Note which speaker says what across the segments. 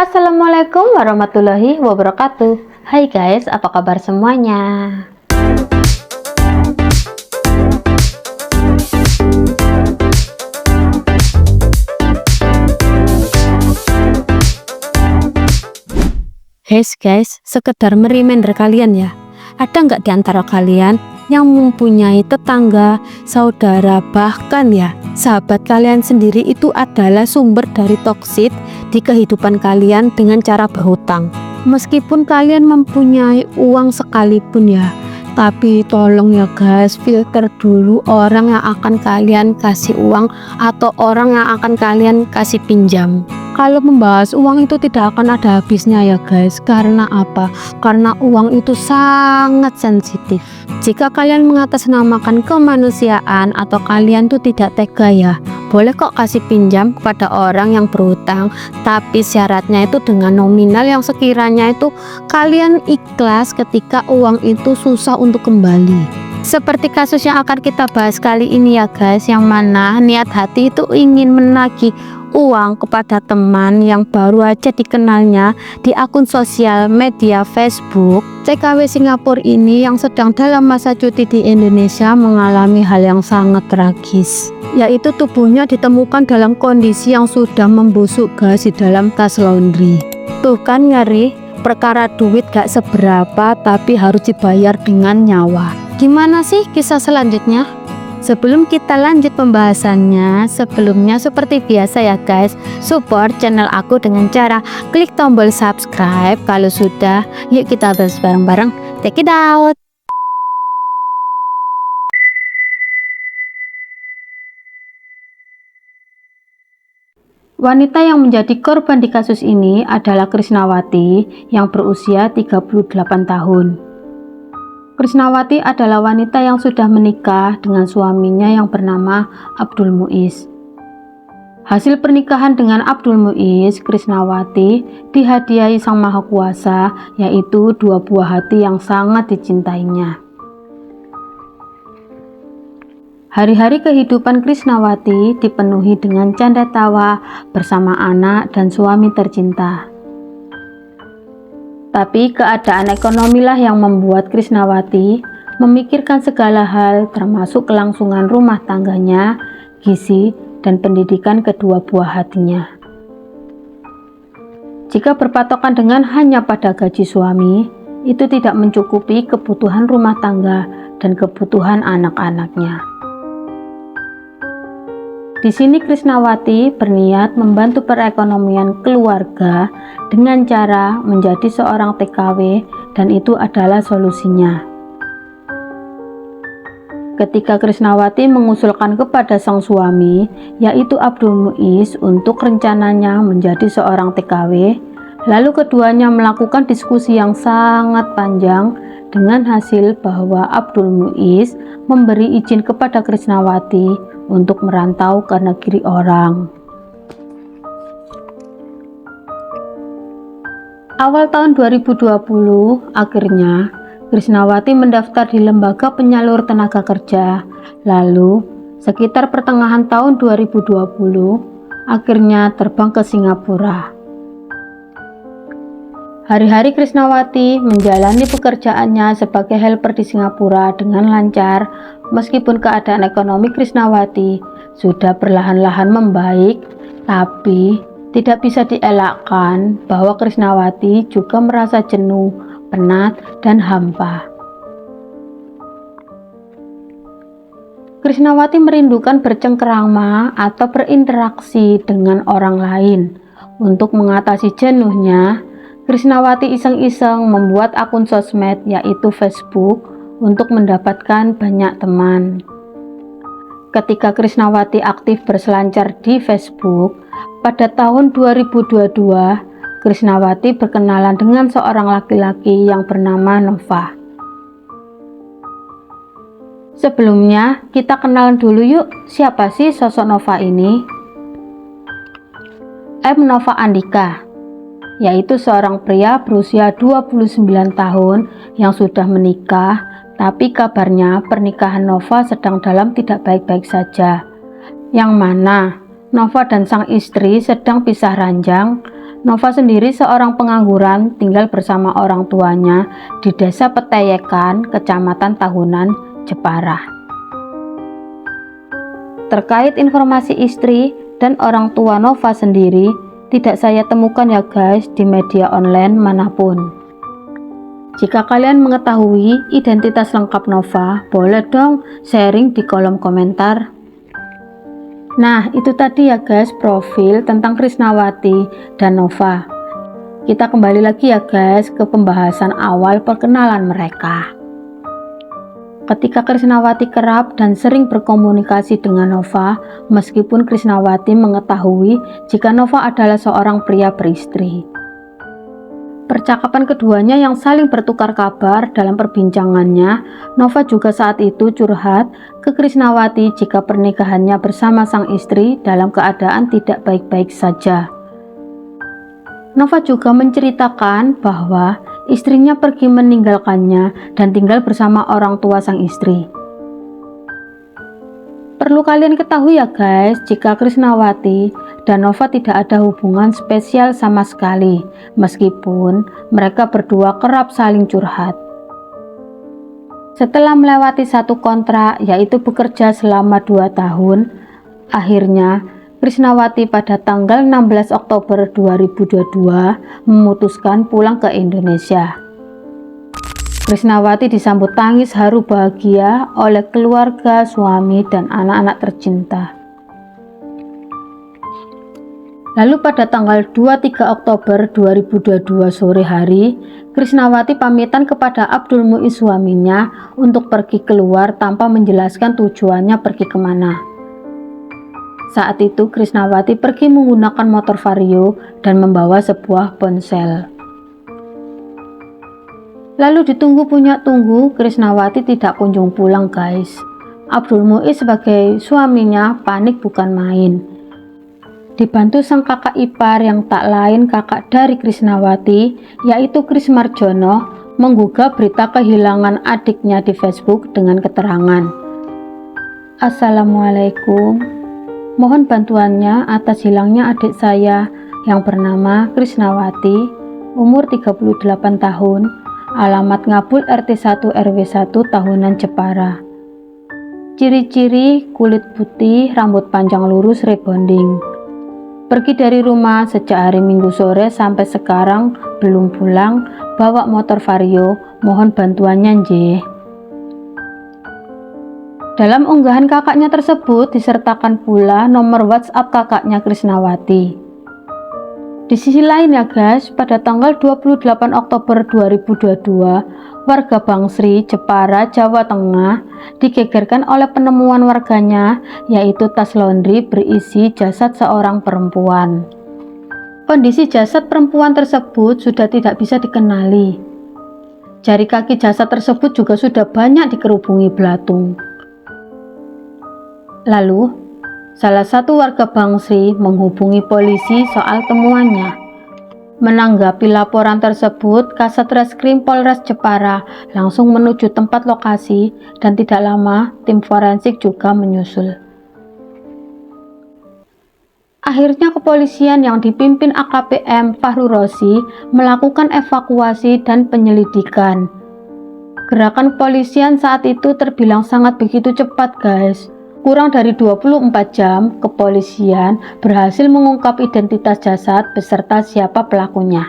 Speaker 1: Assalamualaikum warahmatullahi wabarakatuh. Hai guys, apa kabar semuanya?
Speaker 2: Guys, sekedar mereminder kalian ya. Ada nggak di antara kalian yang mempunyai tetangga, saudara, bahkan ya sahabat kalian sendiri itu adalah sumber dari toksit di kehidupan kalian dengan cara berhutang? Meskipun kalian mempunyai uang sekalipun ya, tapi tolong ya guys, filter dulu orang yang akan kalian kasih uang atau orang yang akan kalian kasih pinjam. Kalau membahas uang itu tidak akan ada habisnya ya guys. Karena apa? Karena uang itu sangat sensitif. Jika kalian mengatasnamakan kemanusiaan atau kalian tuh tidak tega ya, boleh kok kasih pinjam kepada orang yang berhutang, tapi syaratnya itu dengan nominal yang sekiranya itu kalian ikhlas ketika uang itu susah untuk kembali. Seperti kasus yang akan kita bahas kali ini ya guys, yang mana niat hati itu ingin menagih uang kepada teman yang baru aja dikenalnya di akun sosial media Facebook. TKW Singapura ini yang sedang dalam masa cuti di Indonesia mengalami hal yang sangat tragis, yaitu tubuhnya ditemukan dalam kondisi yang sudah membusuk gas di dalam tas laundry. Tuh kan ngeri, perkara duit gak seberapa tapi harus dibayar dengan nyawa. Gimana sih kisah selanjutnya? Sebelum kita lanjut pembahasannya, sebelumnya seperti biasa ya guys, support channel aku dengan cara klik tombol subscribe. Kalau sudah, yuk kita bahas bareng-bareng. Check it out.
Speaker 1: Wanita yang menjadi korban di kasus ini adalah Krisnawati yang berusia 38 tahun. Krisnawati adalah wanita yang sudah menikah dengan suaminya yang bernama Abdul Muiz. Hasil pernikahan dengan Abdul Muiz, Krisnawati dihadiahi Sang Maha Kuasa, yaitu 2 buah hati yang sangat dicintainya. Hari-hari kehidupan Krisnawati dipenuhi dengan canda tawa bersama anak dan suami tercinta. Tapi keadaan ekonomilah yang membuat Krisnawati memikirkan segala hal, termasuk kelangsungan rumah tangganya, gizi, dan pendidikan kedua buah hatinya. Jika berpatokan dengan hanya pada gaji suami, itu tidak mencukupi kebutuhan rumah tangga dan kebutuhan anak-anaknya. Di sini Krisnawati berniat membantu perekonomian keluarga dengan cara menjadi seorang TKW, dan itu adalah solusinya. Ketika Krisnawati mengusulkan kepada sang suami, yaitu Abdul Muiz, untuk rencananya menjadi seorang TKW, lalu keduanya melakukan diskusi yang sangat panjang dengan hasil bahwa Abdul Muiz memberi izin kepada Krisnawati untuk merantau ke negeri orang. Awal tahun 2020, akhirnya Krisnawati mendaftar di lembaga penyalur tenaga kerja. Lalu, sekitar pertengahan tahun 2020, akhirnya terbang ke Singapura. Hari-hari Krisnawati menjalani pekerjaannya sebagai helper di Singapura dengan lancar, meskipun keadaan ekonomi Krisnawati sudah perlahan-lahan membaik, tapi tidak bisa dielakkan bahwa Krisnawati juga merasa jenuh, penat, dan hampa. Krisnawati merindukan bercengkerama atau berinteraksi dengan orang lain. Untuk mengatasi jenuhnya, Krisnawati iseng-iseng membuat akun sosmed, yaitu Facebook, untuk mendapatkan banyak teman. Ketika Krisnawati aktif berselancar di Facebook, pada tahun 2022, Krisnawati berkenalan dengan seorang laki-laki yang bernama Nova. Sebelumnya, kita kenalan dulu yuk, siapa sih sosok Nova ini? Nova Andika, yaitu seorang pria berusia 29 tahun yang sudah menikah, tapi kabarnya pernikahan Nova sedang dalam tidak baik-baik saja, yang mana Nova dan sang istri sedang pisah ranjang Nova sendiri seorang pengangguran tinggal bersama orang tuanya di Desa Peteyekan, Kecamatan Tahunan, Jepara. Terkait informasi istri dan orang tua Nova sendiri, tidak saya temukan ya guys di media online manapun. Jika kalian mengetahui identitas lengkap Nova, boleh dong sharing di kolom komentar. Nah, itu tadi ya guys profil tentang Krisnawati dan Nova. Kita kembali lagi ya guys ke pembahasan awal perkenalan mereka. Ketika Krisnawati kerap dan sering berkomunikasi dengan Nova, meskipun Krisnawati mengetahui jika Nova adalah seorang pria beristri. Percakapan keduanya yang saling bertukar kabar dalam perbincangannya, Nova juga saat itu curhat ke Krisnawati jika pernikahannya bersama sang istri dalam keadaan tidak baik-baik saja. Nova juga menceritakan bahwa istrinya pergi meninggalkannya dan tinggal bersama orang tua sang istri. Perlu kalian ketahui ya guys, jika Krisnawati dan Nova tidak ada hubungan spesial sama sekali, meskipun mereka berdua kerap saling curhat. Setelah melewati satu kontrak, yaitu bekerja selama 2 tahun, akhirnya Krisnawati pada tanggal 16 Oktober 2022 memutuskan pulang ke Indonesia. Krisnawati disambut tangis haru bahagia oleh keluarga, suami, dan anak-anak tercinta. Lalu pada tanggal 23 Oktober 2022 sore hari, Krisnawati pamitan kepada Abdul Muiz suaminya untuk pergi keluar tanpa menjelaskan tujuannya pergi kemana. Saat itu Krisnawati pergi menggunakan motor Vario dan membawa sebuah ponsel. Lalu ditunggu punya tunggu, Krisnawati tidak kunjung pulang guys. Abdul Muiz sebagai suaminya panik bukan main. Dibantu sang kakak ipar yang tak lain kakak dari Krisnawati, yaitu Kris Marjono, menggugah berita kehilangan adiknya di Facebook dengan keterangan, "Assalamualaikum, mohon bantuannya atas hilangnya adik saya yang bernama Krisnawati, umur 38 tahun, alamat Ngabul RT 1 RW 1 Tahunan Jepara. Ciri-ciri kulit putih, rambut panjang lurus rebonding. Pergi dari rumah sejak hari Minggu sore sampai sekarang belum pulang, bawa motor Vario, mohon bantuannya nje." Dalam unggahan kakaknya tersebut disertakan pula nomor WhatsApp kakaknya Krisnawati. Di sisi lain ya guys, pada tanggal 28 Oktober 2022, warga Bangsri, Jepara, Jawa Tengah digegerkan oleh penemuan warganya, yaitu tas laundry berisi jasad seorang perempuan. Kondisi jasad perempuan tersebut sudah tidak bisa dikenali. Jari kaki jasad tersebut juga sudah banyak dikerubungi belatung. Lalu, salah satu warga Bangsri menghubungi polisi soal temuannya. Menanggapi laporan tersebut, Kasat Reskrim Polres Jepara langsung menuju tempat lokasi dan tidak lama tim forensik juga menyusul. Akhirnya kepolisian yang dipimpin AKP M. Fahru Rosi melakukan evakuasi dan penyelidikan. Gerakan kepolisian saat itu terbilang sangat begitu cepat guys. Kurang dari 24 jam, kepolisian berhasil mengungkap identitas jasad beserta siapa pelakunya.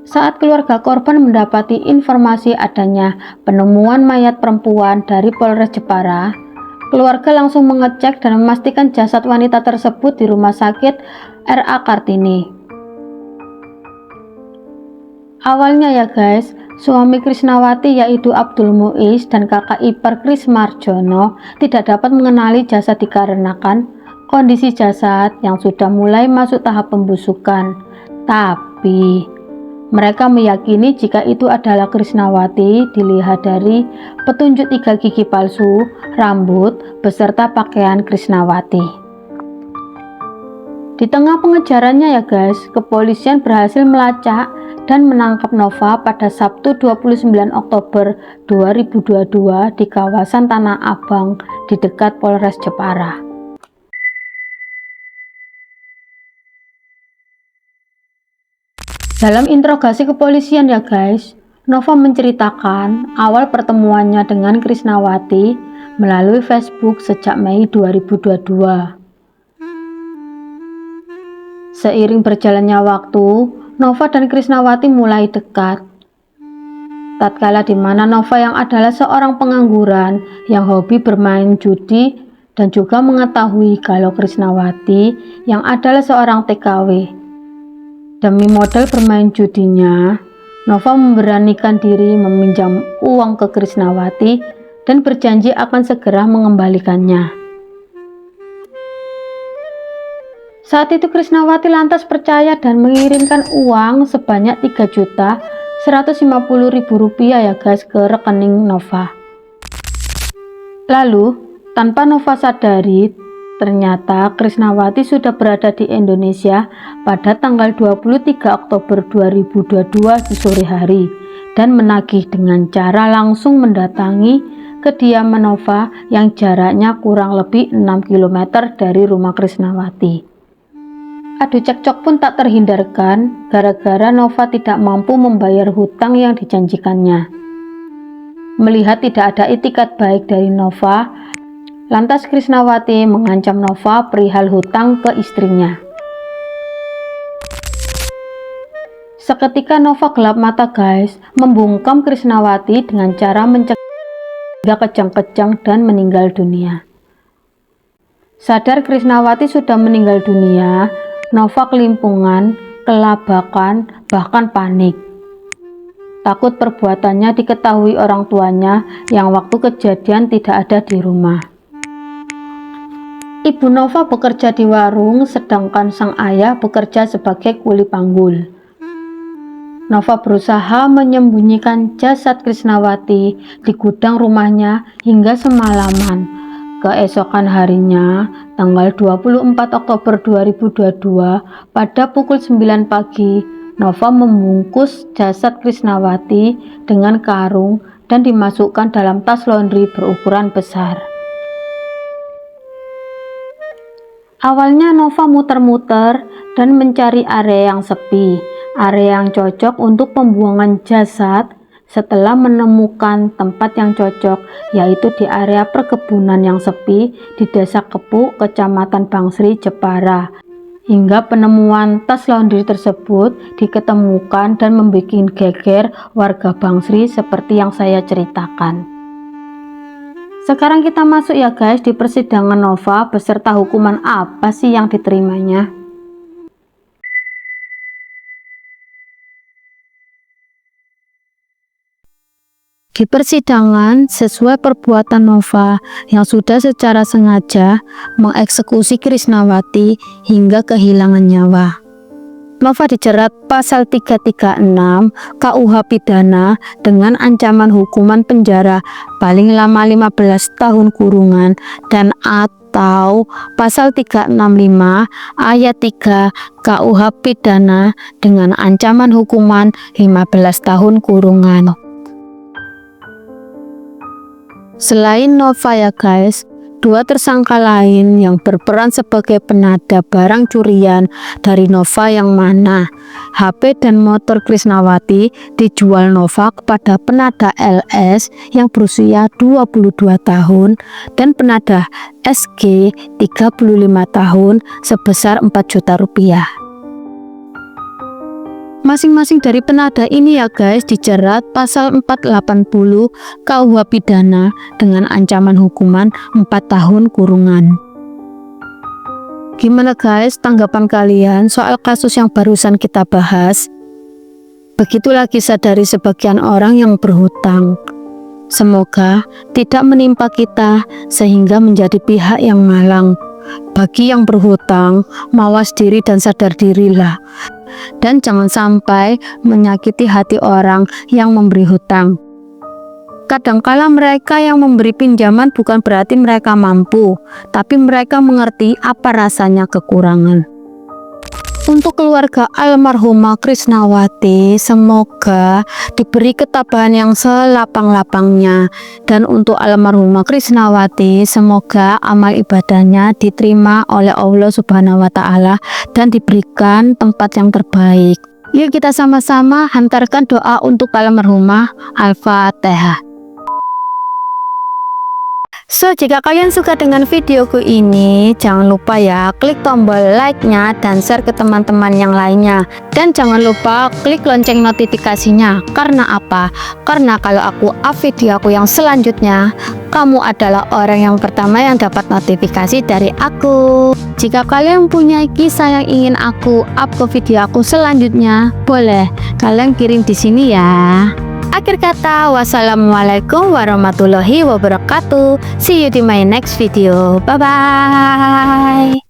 Speaker 1: Saat keluarga korban mendapati informasi adanya penemuan mayat perempuan dari Polres Jepara, keluarga langsung mengecek dan memastikan jasad wanita tersebut di Rumah Sakit R.A. Kartini. Awalnya ya guys, suami Krisnawati yaitu Abdul Muiz dan kakak ipar Kris Marjono tidak dapat mengenali jasad dikarenakan kondisi jasad yang sudah mulai masuk tahap pembusukan. Tapi mereka meyakini jika itu adalah Krisnawati dilihat dari petunjuk 3 gigi palsu, rambut, beserta pakaian Krisnawati. Di tengah pengejarannya ya guys, kepolisian berhasil melacak dan menangkap Nova pada Sabtu 29 Oktober 2022 di kawasan Tanah Abang di dekat Polres Jepara. Dalam interogasi kepolisian ya guys, Nova menceritakan awal pertemuannya dengan Krisnawati melalui Facebook sejak Mei 2022. Seiring berjalannya waktu, Nova dan Krisnawati mulai dekat. Tatkala di mana Nova yang adalah seorang pengangguran yang hobi bermain judi dan juga mengetahui kalau Krisnawati yang adalah seorang TKW. Demi modal bermain judinya, Nova memberanikan diri meminjam uang ke Krisnawati dan berjanji akan segera mengembalikannya. Saat itu Krisnawati lantas percaya dan mengirimkan uang sebanyak 3.150.000 rupiah ya guys ke rekening Nova. Lalu tanpa Nova sadari, ternyata Krisnawati sudah berada di Indonesia pada tanggal 23 Oktober 2022 di sore hari dan menagih dengan cara langsung mendatangi kediaman Nova yang jaraknya kurang lebih 6 km dari rumah Krisnawati. Adu cekcok pun tak terhindarkan gara-gara Nova tidak mampu membayar hutang yang dijanjikannya. Melihat tidak ada itikat baik dari Nova, lantas Krisnawati mengancam Nova perihal hutang ke istrinya. Seketika Nova gelap mata guys, membungkam Krisnawati dengan cara mencekik hingga kejang-kejang dan meninggal dunia. Sadar Krisnawati sudah meninggal dunia, Nova kelimpungan, kelabakan, bahkan panik. Takut perbuatannya diketahui orang tuanya yang waktu kejadian tidak ada di rumah. Ibu Nova bekerja di warung, sedangkan sang ayah bekerja sebagai kuli panggul. Nova berusaha menyembunyikan jasad Krisnawati di gudang rumahnya hingga semalaman. Keesokan harinya, tanggal 24 Oktober 2022, pada pukul 9 pagi, Nova membungkus jasad Krisnawati dengan karung dan dimasukkan dalam tas laundry berukuran besar. Awalnya Nova muter-muter dan mencari area yang sepi, area yang cocok untuk pembuangan jasad. Setelah menemukan tempat yang cocok, yaitu di area perkebunan yang sepi di Desa Kepuk, Kecamatan Bangsri, Jepara, hingga penemuan tas laundry tersebut diketemukan dan membuat geger warga Bangsri seperti yang saya ceritakan. Sekarang kita masuk ya guys di persidangan Nova beserta hukuman apa sih yang diterimanya.
Speaker 2: Di persidangan, sesuai perbuatan Nova yang sudah secara sengaja mengeksekusi Krisnawati hingga kehilangan nyawa. Nova dijerat pasal 336 KUH Pidana dengan ancaman hukuman penjara paling lama 15 tahun kurungan dan atau pasal 365 ayat 3 KUH Pidana dengan ancaman hukuman 15 tahun kurungan. Selain Nova ya guys, dua tersangka lain yang berperan sebagai penada barang curian dari Nova yang mana HP dan motor Krisnawati dijual Nova kepada penada LS yang berusia 22 tahun dan penada SG 35 tahun sebesar 4 juta rupiah. Masing-masing dari penada ini ya guys dijerat pasal 480 KUH Pidana dengan ancaman hukuman 4 tahun kurungan. Gimana guys tanggapan kalian soal kasus yang barusan kita bahas? Begitulah kisah dari sebagian orang yang berhutang. Semoga tidak menimpa kita sehingga menjadi pihak yang malang. Bagi yang berhutang, mawas diri dan sadar dirilah. Dan jangan sampai menyakiti hati orang yang memberi hutang. Kadangkala mereka yang memberi pinjaman bukan berarti mereka mampu, tapi mereka mengerti apa rasanya kekurangan. Untuk keluarga almarhumah Krisnawati, semoga diberi ketabahan yang selapang-lapangnya. Dan untuk almarhumah Krisnawati, semoga amal ibadahnya diterima oleh Allah Subhanahu wa Ta'ala dan diberikan tempat yang terbaik. Yuk kita sama-sama hantarkan doa untuk almarhumah. Al-Fatihah. So, jika kalian suka dengan videoku ini, jangan lupa ya klik tombol like-nya dan share ke teman-teman yang lainnya. Dan jangan lupa klik lonceng notifikasinya. Karena apa? Karena kalau aku up video aku yang selanjutnya, kamu adalah orang yang pertama yang dapat notifikasi dari aku. Jika kalian punya kisah yang ingin aku up ke video aku selanjutnya, boleh kalian kirim di sini ya. Akhir kata, wassalamualaikum warahmatullahi wabarakatuh. See you di my next video. Bye bye.